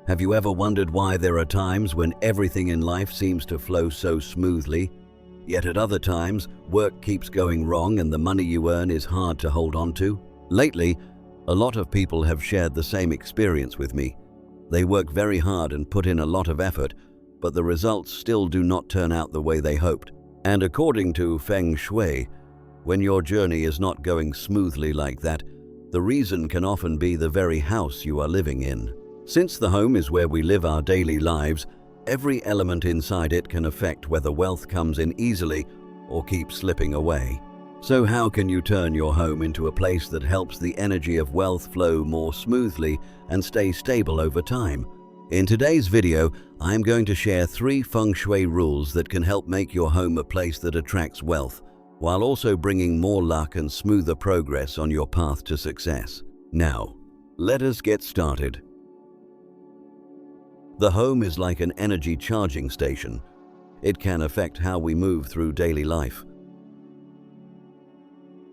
Have you ever wondered why there are times when everything in life seems to flow so smoothly, yet at other times work keeps going wrong and the money you earn is hard to hold on to? Lately, a lot of people have shared the same experience with me. They work very hard and put in a lot of effort, but the results still do not turn out the way they hoped. And according to Feng Shui, when your journey is not going smoothly like that, the reason can often be the very house you are living in. Since the home is where we live our daily lives, every element inside it can affect whether wealth comes in easily or keeps slipping away. So how can you turn your home into a place that helps the energy of wealth flow more smoothly and stay stable over time? In today's video, I'm going to share 3 Feng Shui rules that can help make your home a place that attracts wealth, while also bringing more luck and smoother progress on your path to success. Now, let us get started. The home is like an energy charging station. It can affect how we move through daily life.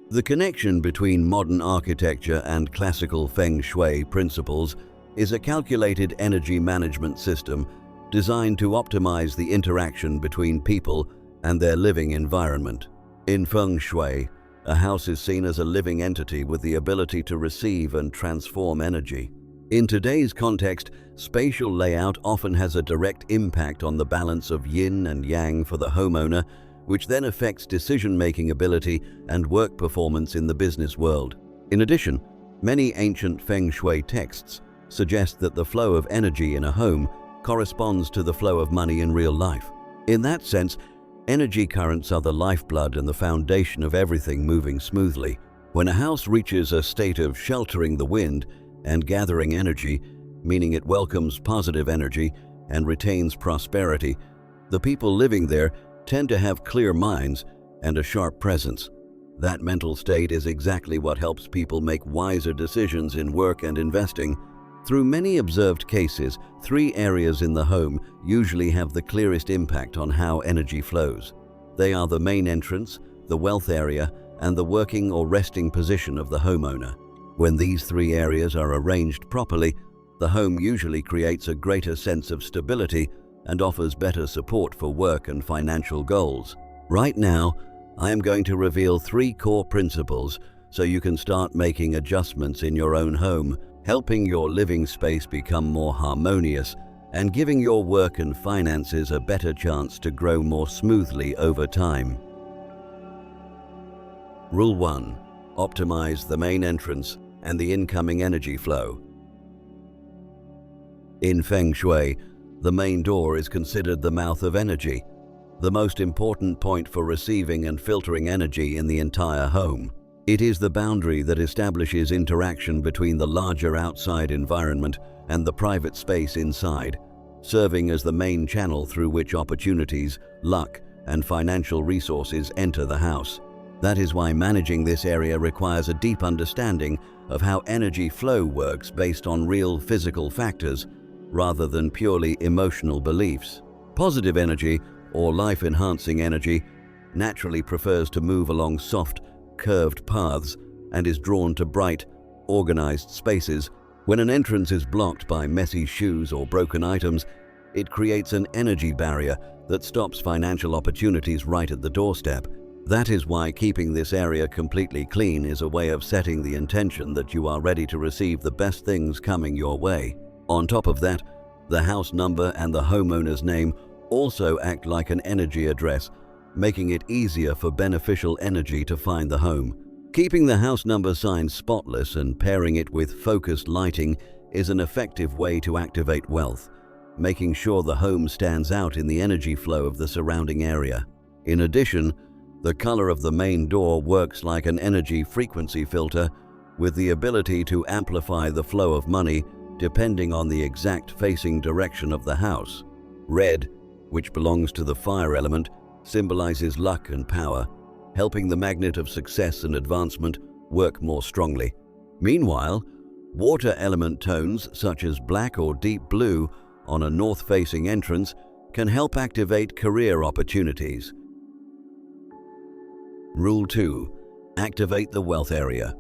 The connection between modern architecture and classical Feng Shui principles is a calculated energy management system designed to optimize the interaction between people and their living environment. In Feng Shui, a house is seen as a living entity with the ability to receive and transform energy. In today's context, spatial layout often has a direct impact on the balance of yin and yang for the homeowner, which then affects decision-making ability and work performance in the business world. In addition, many ancient Feng Shui texts suggest that the flow of energy in a home corresponds to the flow of money in real life. In that sense, energy currents are the lifeblood and the foundation of everything moving smoothly. When a house reaches a state of sheltering the wind and gathering energy, meaning it welcomes positive energy and retains prosperity, the people living there tend to have clear minds and a sharp presence. That mental state is exactly what helps people make wiser decisions in work and investing. Through many observed cases, 3 areas in the home usually have the clearest impact on how energy flows. They are the main entrance, the wealth area, and the working or resting position of the homeowner. When these 3 areas are arranged properly, the home usually creates a greater sense of stability and offers better support for work and financial goals. Right now, I am going to reveal 3 core principles so you can start making adjustments in your own home, helping your living space become more harmonious and giving your work and finances a better chance to grow more smoothly over time. Rule 1. Optimize the main entrance and the incoming energy flow. In Feng Shui, the main door is considered the mouth of energy, the most important point for receiving and filtering energy in the entire home. It is the boundary that establishes interaction between the larger outside environment and the private space inside, serving as the main channel through which opportunities, luck, and financial resources enter the house. That is why managing this area requires a deep understanding of how energy flow works based on real physical factors rather than purely emotional beliefs. Positive energy, or life-enhancing energy, naturally prefers to move along soft, curved paths and is drawn to bright, organized spaces. When an entrance is blocked by messy shoes or broken items, it creates an energy barrier that stops financial opportunities right at the doorstep. That is why keeping this area completely clean is a way of setting the intention that you are ready to receive the best things coming your way. On top of that, the house number and the homeowner's name also act like an energy address, making it easier for beneficial energy to find the home. Keeping the house number sign spotless and pairing it with focused lighting is an effective way to activate wealth, making sure the home stands out in the energy flow of the surrounding area. In addition, the color of the main door works like an energy frequency filter with the ability to amplify the flow of money depending on the exact facing direction of the house. Red, which belongs to the fire element, symbolizes luck and power, helping the magnet of success and advancement work more strongly. Meanwhile, water element tones such as black or deep blue on a north-facing entrance can help activate career opportunities. Rule 2. Activate the wealth area.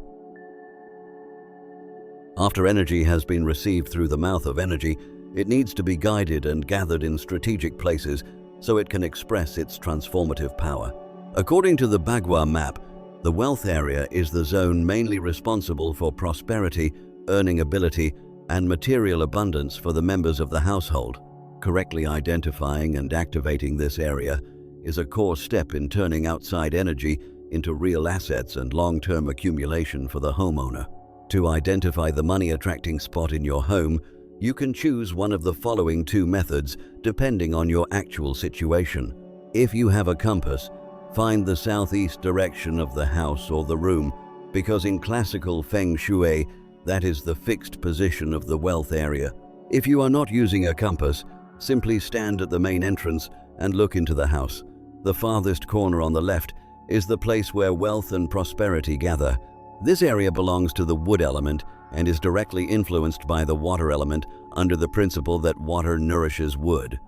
After energy has been received through the mouth of energy, It needs to be guided and gathered in strategic places so it can express its transformative power. According to the Bagua map, the wealth area is the zone mainly responsible for prosperity, earning ability, and material abundance for the members of the household. Correctly identifying and activating this area is a core step in turning outside energy into real assets and long-term accumulation for the homeowner. To identify the money-attracting spot in your home, you can choose one of the following two methods depending on your actual situation. If you have a compass, find the southeast direction of the house or the room, because in classical Feng Shui, that is the fixed position of the wealth area. If you are not using a compass, simply stand at the main entrance and look into the house. The farthest corner on the left is the place where wealth and prosperity gather. This area belongs to the wood element and is directly influenced by the water element under the principle that water nourishes wood.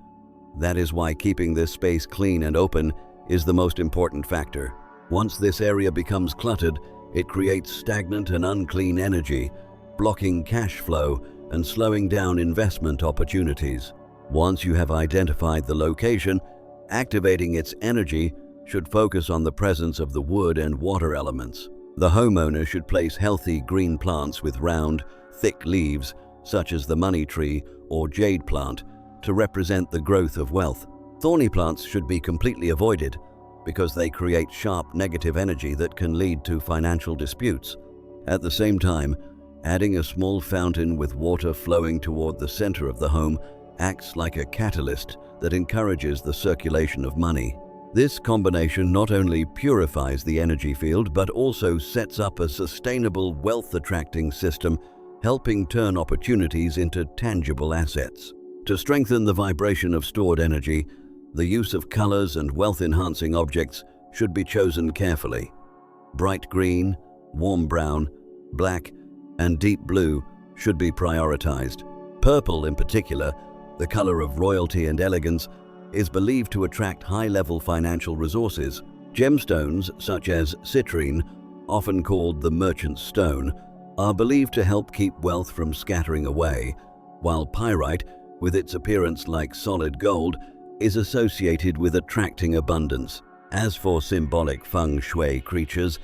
That is why keeping this space clean and open is the most important factor. Once this area becomes cluttered, it creates stagnant and unclean energy, blocking cash flow and slowing down investment opportunities. Once you have identified the location, activating its energy should focus on the presence of the wood and water elements. The homeowner should place healthy green plants with round, thick leaves, such as the money tree or jade plant, to represent the growth of wealth. Thorny plants should be completely avoided because they create sharp negative energy that can lead to financial disputes. At the same time, adding a small fountain with water flowing toward the center of the home acts like a catalyst that encourages the circulation of money. This combination not only purifies the energy field but also sets up a sustainable wealth-attracting system, helping turn opportunities into tangible assets. To strengthen the vibration of stored energy, the use of colors and wealth-enhancing objects should be chosen carefully. Bright green, warm brown, black, and deep blue should be prioritized. Purple, in particular, the color of royalty and elegance, is believed to attract high-level financial resources. Gemstones, such as citrine, often called the merchant's stone, are believed to help keep wealth from scattering away, while pyrite, with its appearance like solid gold, is associated with attracting abundance. As for symbolic Feng Shui creatures,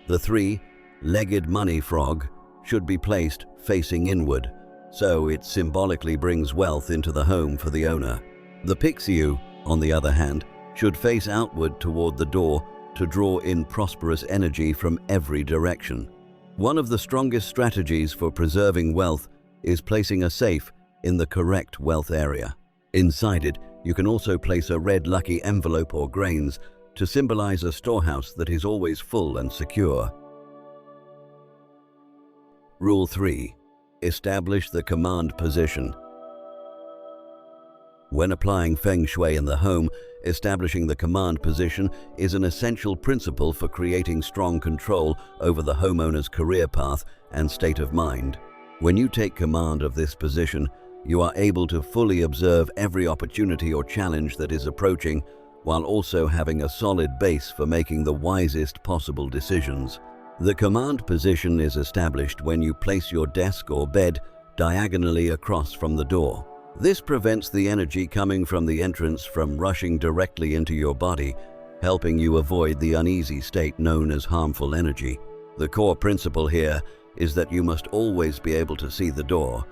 the three-legged money frog should be placed facing inward, so it symbolically brings wealth into the home for the owner. The pixiu, on the other hand, should face outward toward the door to draw in prosperous energy from every direction. One of the strongest strategies for preserving wealth is placing a safe in the correct wealth area. Inside it, you can also place a red lucky envelope or grains to symbolize a storehouse that is always full and secure. Rule 3. Establish the command position. When applying Feng Shui in the home, establishing the command position is an essential principle for creating strong control over the homeowner's career path and state of mind. When you take command of this position, you are able to fully observe every opportunity or challenge that is approaching, while also having a solid base for making the wisest possible decisions. The command position is established when you place your desk or bed diagonally across from the door. This prevents the energy coming from the entrance from rushing directly into your body, helping you avoid the uneasy state known as harmful energy. The core principle here is that you must always be able to see the door,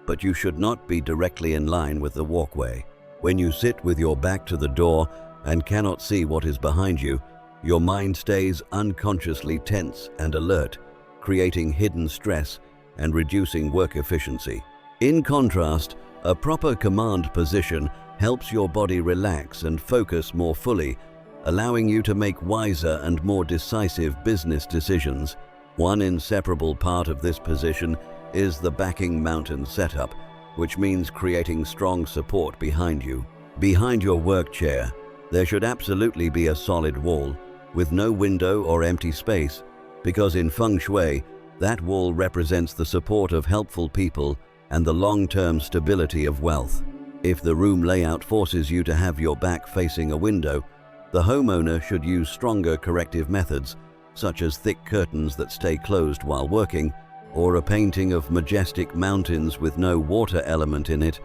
but you should not be directly in line with the walkway. When you sit with your back to the door and cannot see what is behind you, your mind stays unconsciously tense and alert, creating hidden stress and reducing work efficiency. In contrast, a proper command position helps your body relax and focus more fully, allowing you to make wiser and more decisive business decisions. One inseparable part of this position is the backing mountain setup, which means creating strong support behind you. Behind your work chair, there should absolutely be a solid wall, with no window or empty space, because in Feng Shui, that wall represents the support of helpful people and the long-term stability of wealth. If the room layout forces you to have your back facing a window, the homeowner should use stronger corrective methods, such as thick curtains that stay closed while working, or a painting of majestic mountains with no water element in it,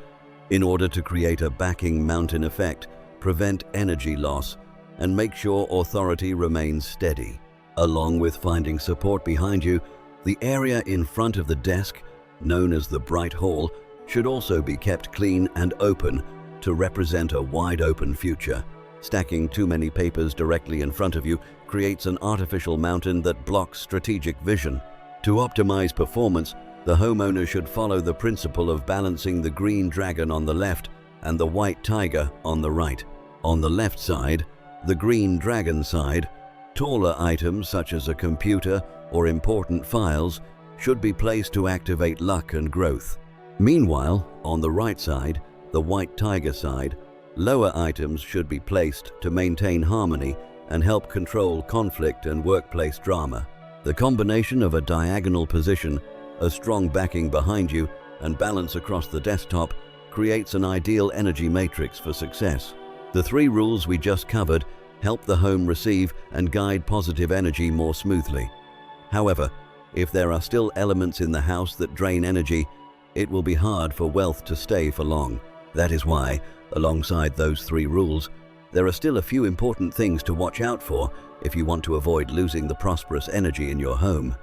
in order to create a backing mountain effect, prevent energy loss, and make sure authority remains steady. Along with finding support behind you, the area in front of the desk, known as the bright hall, should also be kept clean and open to represent a wide-open future. Stacking too many papers directly in front of you creates an artificial mountain that blocks strategic vision. To optimize performance, the homeowner should follow the principle of balancing the green dragon on the left and the white tiger on the right. On the left side, the green dragon side, taller items such as a computer or important files should be placed to activate luck and growth. Meanwhile, on the right side, the white tiger side, lower items should be placed to maintain harmony and help control conflict and workplace drama. The combination of a diagonal position, a strong backing behind you, and balance across the desktop creates an ideal energy matrix for success. The 3 rules we just covered help the home receive and guide positive energy more smoothly. However, if there are still elements in the house that drain energy, it will be hard for wealth to stay for long. That is why, alongside those 3 rules, there are still a few important things to watch out for if you want to avoid losing the prosperous energy in your home.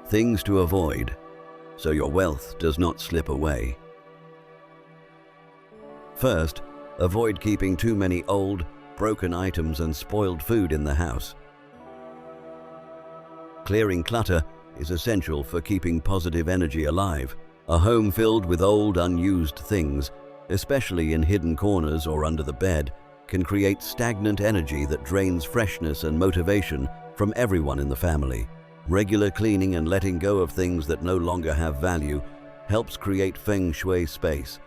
Things to avoid so your wealth does not slip away. First, avoid keeping too many old, broken items and spoiled food in the house. Clearing clutter is essential for keeping positive energy alive. A home filled with old, unused things, especially in hidden corners or under the bed, can create stagnant energy that drains freshness and motivation from everyone in the family. Regular cleaning and letting go of things that no longer have value helps create Feng Shui space,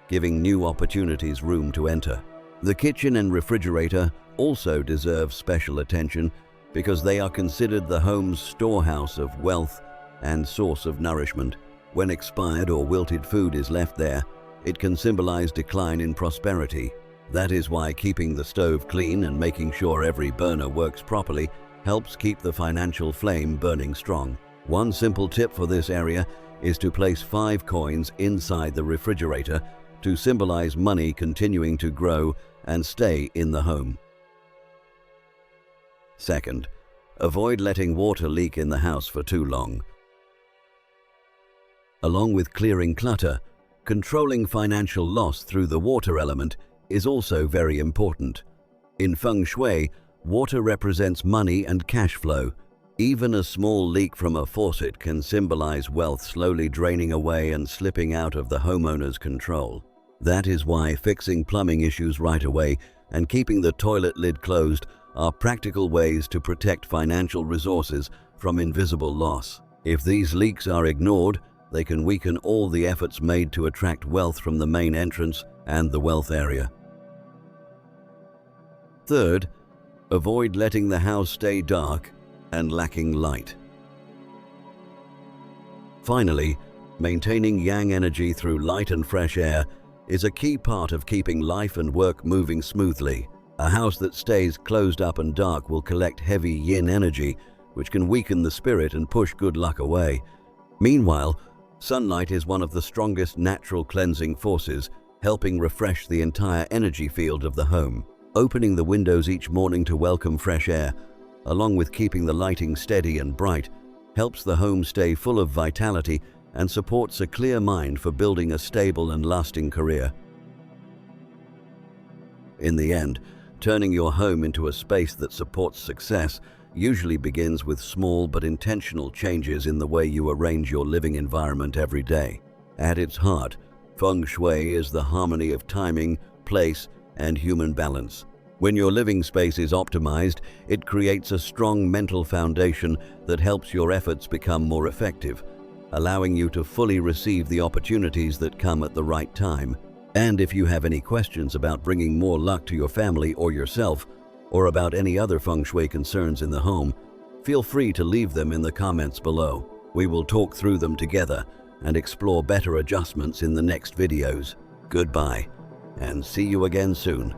giving new opportunities room to enter. The kitchen and refrigerator also deserve special attention because they are considered the home's storehouse of wealth and source of nourishment. When expired or wilted food is left there, it can symbolize decline in prosperity. That is why keeping the stove clean and making sure every burner works properly helps keep the financial flame burning strong. One simple tip for this area is to place 5 coins inside the refrigerator to symbolize money continuing to grow and stay in the home. Second, avoid letting water leak in the house for too long. Along with clearing clutter, controlling financial loss through the water element is also very important. In Feng Shui, water represents money and cash flow. Even a small leak from a faucet can symbolize wealth slowly draining away and slipping out of the homeowner's control. That is why fixing plumbing issues right away and keeping the toilet lid closed are practical ways to protect financial resources from invisible loss. If these leaks are ignored, they can weaken all the efforts made to attract wealth from the main entrance and the wealth area. Third, avoid letting the house stay dark and lacking light. Finally, maintaining yang energy through light and fresh air is a key part of keeping life and work moving smoothly. A house that stays closed up and dark will collect heavy yin energy, which can weaken the spirit and push good luck away. Meanwhile, sunlight is one of the strongest natural cleansing forces, helping refresh the entire energy field of the home. Opening the windows each morning to welcome fresh air, along with keeping the lighting steady and bright, helps the home stay full of vitality and supports a clear mind for building a stable and lasting career. In the end, turning your home into a space that supports success usually begins with small but intentional changes in the way you arrange your living environment every day. At its heart, Feng Shui is the harmony of timing, place, and human balance. When your living space is optimized, it creates a strong mental foundation that helps your efforts become more effective, allowing you to fully receive the opportunities that come at the right time. And if you have any questions about bringing more luck to your family or yourself, or about any other Feng Shui concerns in the home, feel free to leave them in the comments below. We will talk through them together and explore better adjustments in the next videos. Goodbye, and see you again soon.